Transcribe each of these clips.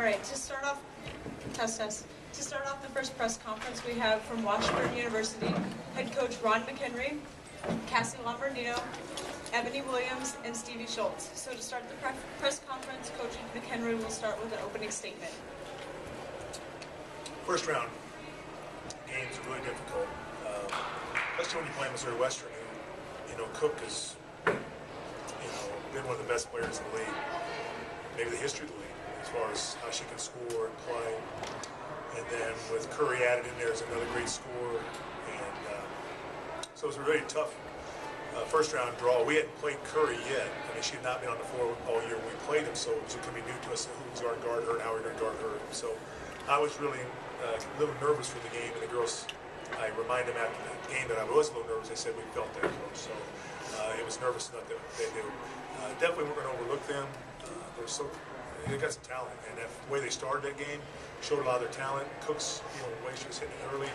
right, to start off, To start off the first press conference, we have from Washburn University, head coach Ron McHenry, Cassie Lombardino, Ebonie Williams, and Stevi Schultz. So to start the press conference, Coach McHenry will start with an opening statement. First round games are really difficult, especially when you play Missouri Western, who, Cook has, been one of the best players in the league, maybe the history of the league, as far as how she can score and play. And then with Curry added in there is another great scorer, and so it was a really tough first round draw. We hadn't played Curry yet. I mean, she had not been on the floor all year when we played him, so it was going to be new to us who was going to guard her and how we were going to guard her. So I was really a little nervous for the game, and the girls, I reminded them after the game that I was a little nervous. They said we felt that close, so it was nervous enough that they knew. Definitely we're going to overlook them. They got some talent, and the way they started that game showed a lot of their talent. Cook's, the way she was hitting it early,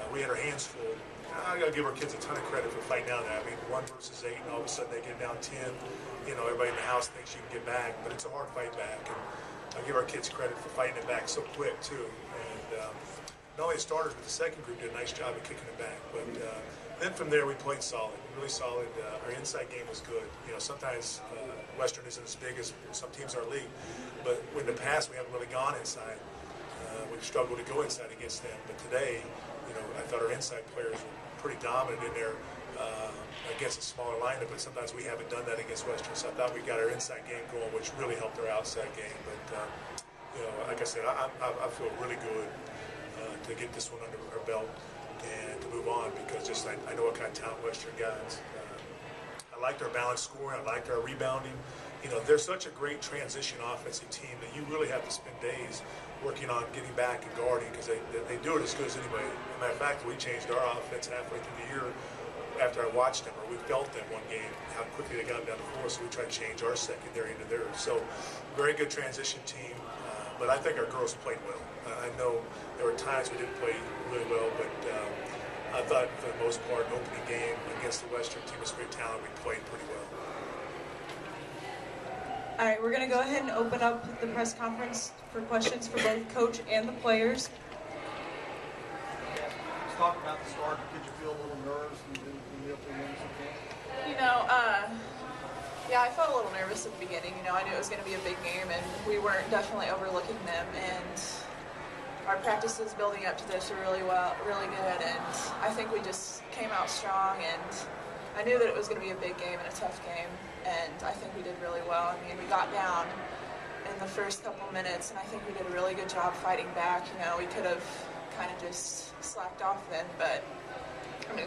we had our hands full. I got to give our kids a ton of credit for fighting down there. I mean, 1 versus 8, and all of a sudden they get down 10. Everybody in the house thinks you can get back, but it's a hard fight back. And I give our kids credit for fighting it back so quick too. And not only the starters, but the second group did a nice job of kicking it back. But then from there we played solid, really solid. Our inside game was good. Sometimes Western isn't as big as some teams in our league, but in the past we haven't really gone inside. We've struggled to go inside against them, but today, I thought our inside players were pretty dominant in there against a smaller lineup, but sometimes we haven't done that against Western, so I thought we got our inside game going, which really helped our outside game. But, like I said, I feel really good to get this one under our belt and to move on, because I know what kind of talent Western got. I liked our balanced scoring. I liked our rebounding. They're such a great transition offensive team that you really have to spend days working on getting back and guarding, because they do it as good as anybody. As a matter of fact, we changed our offense halfway through the year after I watched them, or we felt them one game, how quickly they got them down the floor, so we tried to change our secondary into theirs. So, very good transition team, but I think our girls played well. I know there were times we didn't play really well, but I thought for the most part, an opening game against the Western team with great talent, we played pretty well. All right, we're going to go ahead and open up the press conference for questions for both coach and the players. Let's talk about the start. Did you feel a little nervous in the opening minutes of the game? Yeah, I felt a little nervous at the beginning. I knew it was going to be a big game, and we weren't definitely overlooking them. And our practices building up to this were really good, and I think we just came out strong. And I knew that it was going to be a big game and a tough game, and I think we did really well. I mean, we got down in the first couple minutes, and I think we did a really good job fighting back. We could have kind of just slacked off then, but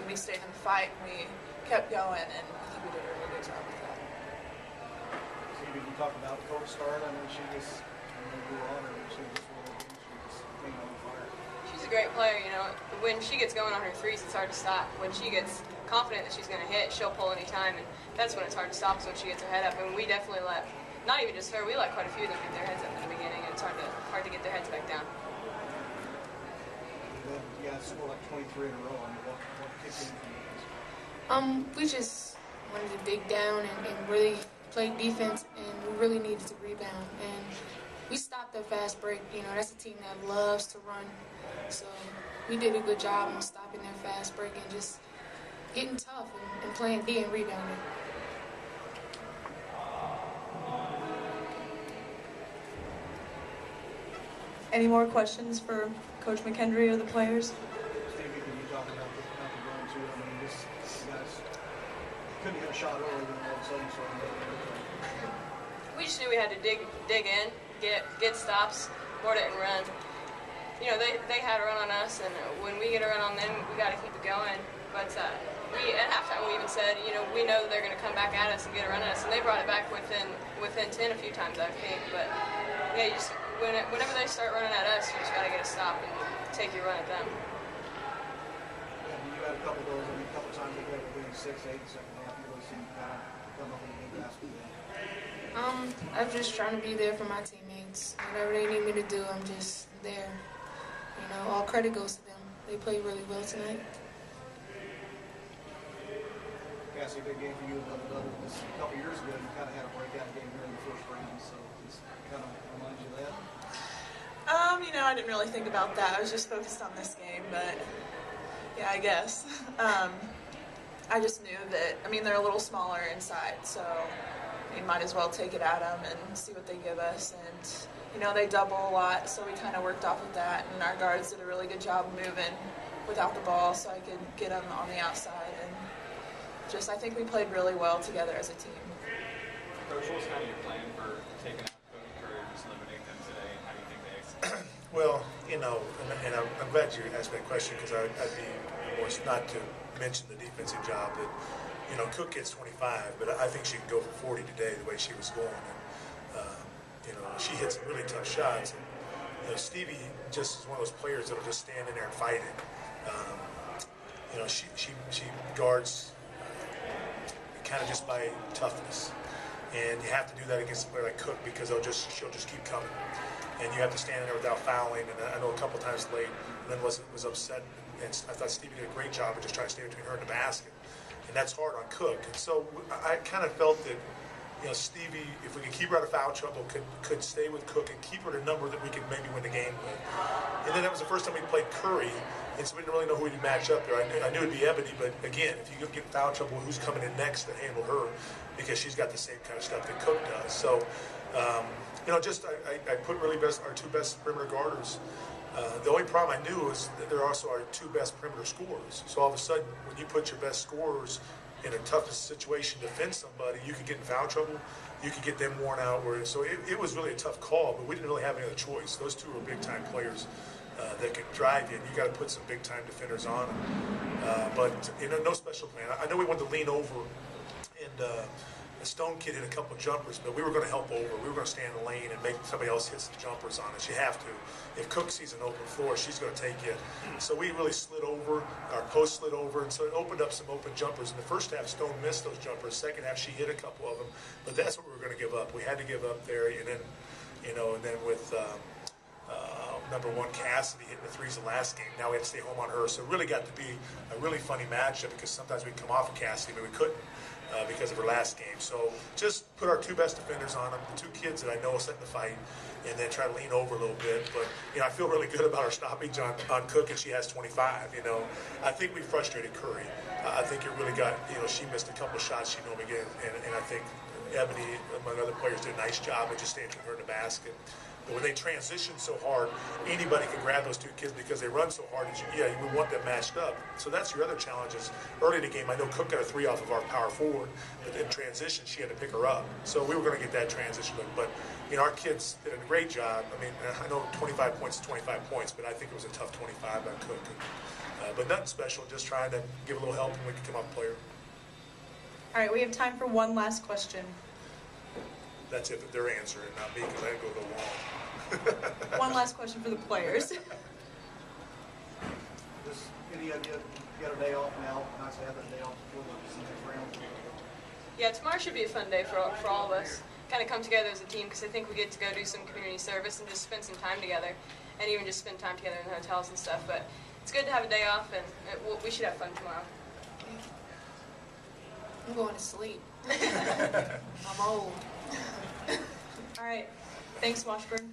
we stayed in the fight, and we kept going, and I think we did a really good job with that. Stevi, you talk about coach start. I mean, she just grew on her. She just came on fire. She's a great player. When she gets going on her threes, it's hard to stop. When she gets confident that she's going to hit, she'll pull any time, and that's when it's hard to stop, is when she gets her head up. And we definitely let, not even just her, we let quite a few of them get their heads up in the beginning, and it's hard to get their heads back down. And then you guys scored like 23 in a row. I mean, what kicked in for you guys? We just wanted to dig down and really play defense, and we really needed to rebound. And we stopped their fast break. That's a team that loves to run. So we did a good job on stopping their fast break and just getting tough and playing D and rebounding. Any more questions for Coach McHenry or the players? Stevi, can you talk about the run too? I mean, you guys couldn't get a shot early, then all of a sudden started making We just knew we had to dig in, get stops, board it and run. They had a run on us, and when we get a run on them, we got to keep it going. But at halftime we even said, we know that they're going to come back at us and get a run at us, and they brought it back within 10 a few times, I think. But yeah, whenever they start running at us, you just got to get a stop and take your run at them. Yeah, you had a couple of those. I mean, a couple of times they were winning 6-8 in the second half. You really seem to kind of come up with a big basket. I'm just trying to be there for my teammates. Whatever they need me to do, I'm just there. All credit goes to them. They played really well tonight. Cassie, big game for you. This a couple years ago, you kind of had a breakout game here in the first round, so this kind of reminds you of that. didn't really think about that. I was just focused on this game, but yeah, I guess. I just knew that, I mean, they're a little smaller inside, so we might as well take it at them and see what they give us. And, you know, they double a lot, so we kind of worked off of that, and our guards did a really good job moving without the ball so I could get them on the outside. And just, I think we played really well together as a team. Coach, what was kind of your plan for taking out Cook or just limiting them today, and how do you think they execute? Well, you know, and I'm glad you asked that question because I'd be forced not to mention the defensive job that, you know, Cook gets 25, but I think she can go for 40 today the way she was going. And, you know, she hits some really tough shots. And, you know, Stevi just is one of those players that will just stand in there and fight it. You know, she guards kind of just by toughness. And you have to do that against a player like Cook because she'll just keep coming. And you have to stand in there without fouling. And I know a couple times late, Lynn was upset. And I thought Stevi did a great job of just trying to stay between her and the basket. And that's hard on Cook. And so I kind of felt that, you know, Stevi, if we could keep her out of foul trouble, could stay with Cook and keep her at a number that we could maybe win the game with. And then that was the first time we played Curry. And so we didn't really know who we'd match up there. I knew it'd be Ebonie, but again, if you get in foul trouble, who's coming in next to handle her? Because she's got the same kind of stuff that Cook does. So, you know, just I put really our two best perimeter guarders. The only problem I knew was that they're also our two best perimeter scorers. So all of a sudden, when you put your best scorers in a tough situation to defend somebody, you could get in foul trouble. You could get them worn out. So it was really a tough call, but we didn't really have any other choice. Those two were big-time players that could drive you, and you got to put some big-time defenders on them. But, you know, no special plan. I know we wanted to lean over, and the Stone kid hit a couple of jumpers, but we were going to help over. We were going to stand in the lane and make somebody else hit some jumpers on us. You have to. If Cook sees an open floor, she's going to take it. So we really slid over. Our post slid over, and so it opened up some open jumpers. In the first half, Stone missed those jumpers. Second half, she hit a couple of them. But that's what we were going to give up. We had to give up there, and then, you know, and then with number one, Cassidy hitting the threes the last game. Now we had to stay home on her. So it really got to be a really funny matchup because sometimes we'd come off of Cassidy, but we couldn't. Because of her last game. So just put our two best defenders on them, the two kids that I know will set the fight, and then try to lean over a little bit. But, you know, I feel really good about our stoppage on Cook, and she has 25, you know. I think we frustrated Curry. I think it really got, you know, she missed a couple shots she normally gets, and I think Ebonie, among other players, did a nice job of just staying between her and the basket. But when they transition so hard, anybody can grab those two kids because they run so hard. Yeah, we want them matched up. So that's your other challenge is early in the game, I know Cook got a three off of our power forward, but in transition, she had to pick her up. So we were going to get that transition look. But, you know, our kids did a great job. I mean, I know 25 points is 25 points, but I think it was a tough 25 by Cook. But nothing special, just trying to give a little help and we could come off player. All right, we have time for one last question. That's it, that they're answering, not me, because I didn't go to the wall. One last question for the players. Just any idea, you got a day off now, nice to have that day off before the next round. Yeah, tomorrow should be a fun day for all of us. Kind of come together as a team because I think we get to go do some community service and just spend some time together, and even just spend time together in the hotels and stuff. But it's good to have a day off, and we should have fun tomorrow. I'm going to sleep. I'm old. All right. Thanks, Washburn.